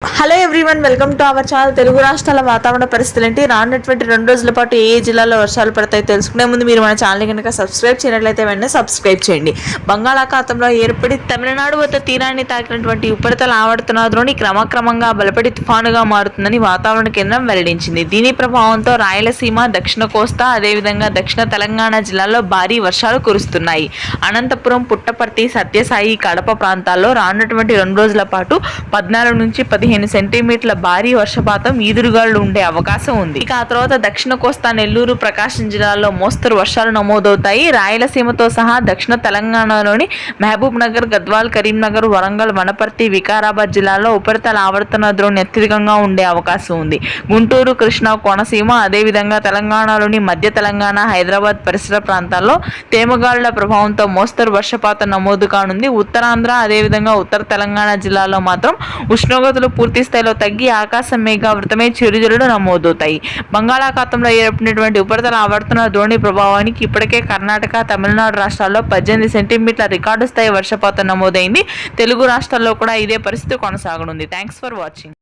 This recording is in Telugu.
Hello everyone, welcome to our channel. Telugu రాష్ట్రాల వాతావరణ పరిస్థితులు ఏంటి, రానున్నటువంటి 2 రోజుల పాటు ఏ జిల్లాలో వర్షాలు పడతాయి తెలుసుకునే ముందు మీరు మన ఛానల్ కనుక సబ్స్క్రైబ్ చేయనట్లయితే వెంటనే సబ్స్క్రైబ్ చేయండి. బంగాళాఖాతంలో ఏర్పడి తమిళనాడు వద్ద తీరాన్ని తాకినటువంటి ఉపరితల ఆవర్తన ద్రోణి క్రమక్రమంగా బలపడి తుఫానుగా మారుతుందని వాతావరణ కేంద్రం వెల్లడించింది. దీని ప్రభావంతో రాయలసీమ, దక్షిణ కోస్తా, అదేవిధంగా దక్షిణ తెలంగాణ జిల్లాల్లో భారీ వర్షాలు కురుస్తున్నాయి. అనంతపురం, పుట్టపర్తి, సత్యసాయి, కడప ప్రాంతాల్లో రానున్నటువంటి 2 రోజుల పాటు 14 నుంచి 15 సెంటీమీటర్ల భారీ వర్షపాతం, ఈదురుగాలు ఉండే అవకాశం ఉంది. ఇక ఆ తర్వాత దక్షిణ కోస్తా, నెల్లూరు, ప్రకాశం జిల్లాల్లో మోస్తరు వర్షాలు నమోదవుతాయి. రాయలసీమతో సహా దక్షిణ తెలంగాణలోని మహబూబ్ నగర్, గద్వాల్, కరీంనగర్, వరంగల్, వనపర్తి, వికారాబాద్ జిల్లాల్లో ఉపరితల ఆవర్తన ద్రోణి అత్యధికంగా ఉండే అవకాశం ఉంది. గుంటూరు, కృష్ణా, కోనసీమ, అదేవిధంగా తెలంగాణలోని మధ్య తెలంగాణ, హైదరాబాద్ పరిసర ప్రాంతాల్లో తేమగాలుల ప్రభావంతో మోస్తరు వర్షపాతం నమోదు కానుంది. ఉత్తరాంధ్ర, అదేవిధంగా ఉత్తర తెలంగాణ జిల్లాలో మాత్రం ఉష్ణోగ్రతలు పూర్తి స్థాయిలో తగ్గి ఆకాశం మేఘావృతమై చిరుజల్లులు నమోదవుతాయి. బంగాళాఖాతంలో ఏర్పడినటువంటి ఉపరితల ఆవర్తన ద్రోణి ప్రభావానికి ఇప్పటికే కర్ణాటక, తమిళనాడు రాష్ట్రాల్లో 18 సెంటీమీటర్ల రికార్డు స్థాయి వర్షపాతం నమోదైంది. తెలుగు రాష్ట్రాల్లో కూడా ఇదే పరిస్థితి కొనసాగనుంది. Thanks for watching.